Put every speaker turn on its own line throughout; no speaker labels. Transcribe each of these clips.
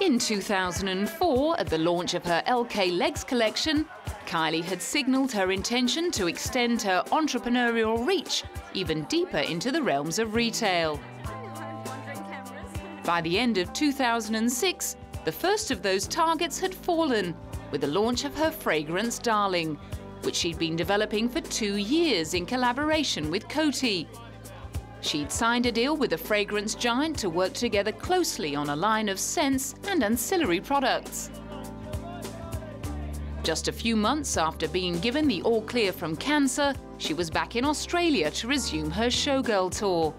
In 2004, at the launch of her LK Legs collection, Kylie had signalled her intention to extend her entrepreneurial reach even deeper into the realms of retail. By the end of 2006, the first of those targets had fallen with the launch of her fragrance Darling, which she'd been developing for 2 years in collaboration with Coty. She'd signed a deal with the fragrance giant to work together closely on a line of scents and ancillary products. Just a few months after being given the all-clear from cancer, she was back in Australia to resume her showgirl tour.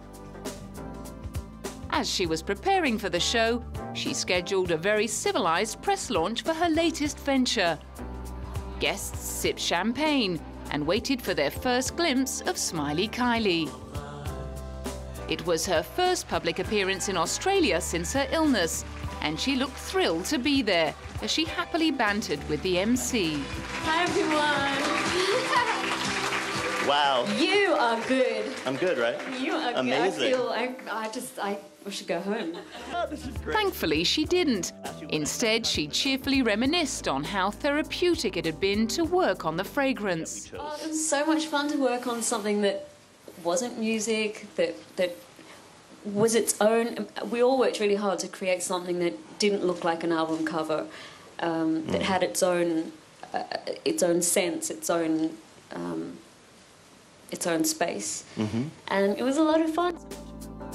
As she was preparing for the show, she scheduled a very civilised press launch for her latest venture. Guests sipped champagne and waited for their first glimpse of Smiley Kylie. It was her first public appearance in Australia since her illness, and she looked thrilled to be there as she happily bantered with the MC.
Hi, everyone.
Wow.
You are good.
I'm good, right?
You are
amazing.
Good. I should go home.
Oh, this is great.
Thankfully, she didn't. Instead, she cheerfully reminisced on how therapeutic it had been to work on the fragrance.
Oh, it was so much fun to work on something that wasn't music, that was its own. We all worked really hard to create something that didn't look like an album cover, that had its own sense, its own space, and it was a lot of fun.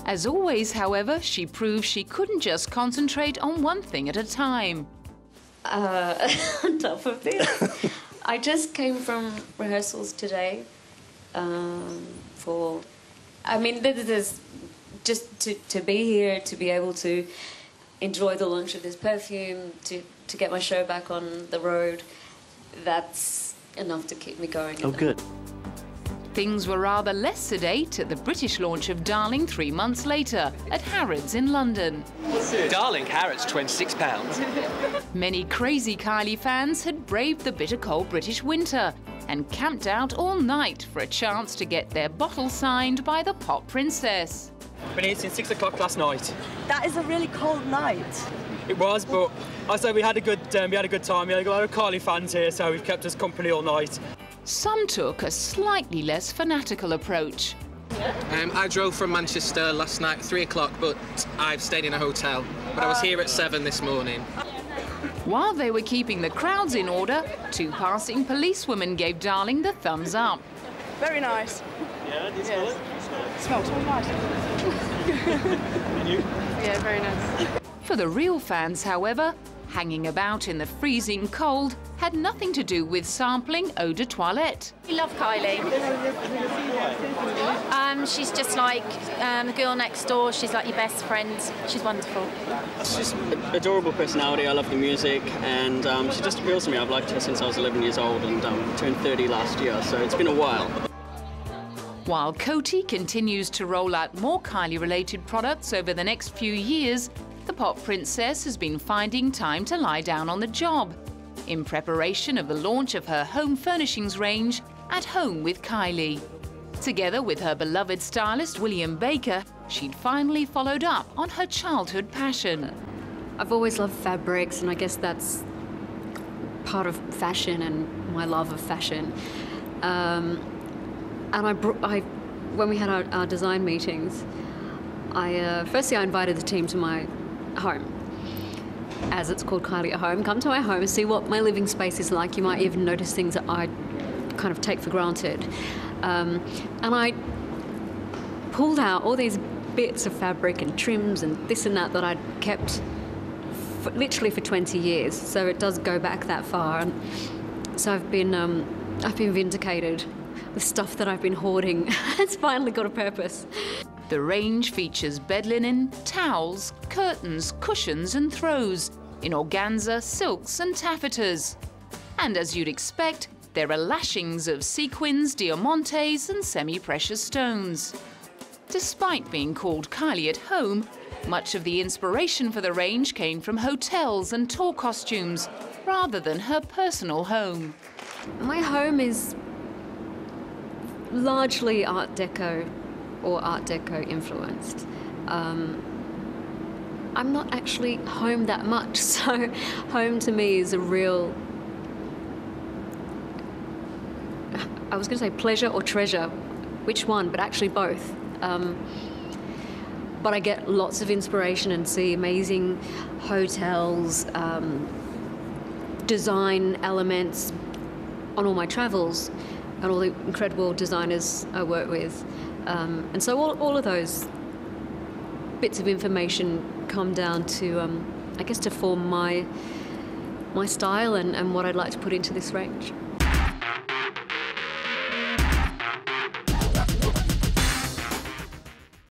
As always, however, she proved she couldn't just concentrate on one thing at a time.
On top of this, I just came from rehearsals today. There's just to be here, to be able to enjoy the launch of this perfume, to get my show back on the road, that's enough to keep me going.
Oh, good.
Things were rather less sedate at the British launch of Darling 3 months later at Harrods in London.
Darling Harrods, £26.
Many crazy Kylie fans had braved the bitter cold British winter and camped out all night for a chance to get their bottle signed by the pop princess.
Been here since 6 o'clock last night.
That is a really cold night.
It was, but I say we had a good time. We had a lot of Kylie fans here, so we've kept us company all night.
Some took a slightly less fanatical approach.
I drove from Manchester last night at 3 o'clock, but I've stayed in a hotel. But I was here at 7 this morning.
While they were keeping the crowds in order, 2 passing policewomen gave Darling the thumbs up.
Very nice.
Yeah, do you smell it?
Smells really nice.
And you?
Yeah, very nice.
For the real fans, however, hanging about in the freezing cold had nothing to do with sampling eau de toilette.
We love Kylie. She's just like the girl next door. She's like your best friend. She's wonderful.
She's an adorable personality. I love the music, and she just appeals to me. I've liked her since I was 11 years old and turned 30 last year, so it's been a while.
While Coty continues to roll out more Kylie-related products over the next few years, the pop princess has been finding time to lie down on the job in preparation of the launch of her home furnishings range, At Home with Kylie. Together with her beloved stylist William Baker, she'd finally followed up on her childhood passion.
I've always loved fabrics, and I guess that's part of fashion and my love of fashion. When we had our design meetings, firstly I invited the team to my home, as it's called Kylie at Home. Come to my home and see what my living space is like. You might even notice things that I kind of take for granted. And I pulled out all these bits of fabric and trims and this and that I'd kept literally for 20 years. So it does go back that far. And so I've been vindicated. The stuff that I've been hoarding has finally got a purpose.
The range features bed linen, towels, curtains, cushions and throws in organza, silks and taffetas. And as you'd expect, there are lashings of sequins, diamantes and semi-precious stones. Despite being called Kylie at Home, much of the inspiration for the range came from hotels and tour costumes, rather than her personal home.
My home is largely Art Deco or Art Deco influenced. I'm not actually home that much. So home to me is a real, I was going to say pleasure or treasure, which one, but actually both. But I get lots of inspiration and see amazing hotels, design elements on all my travels, and all the incredible designers I work with. And so all of those bits of information come down to, I guess, to form my style and what I'd like to put into this range.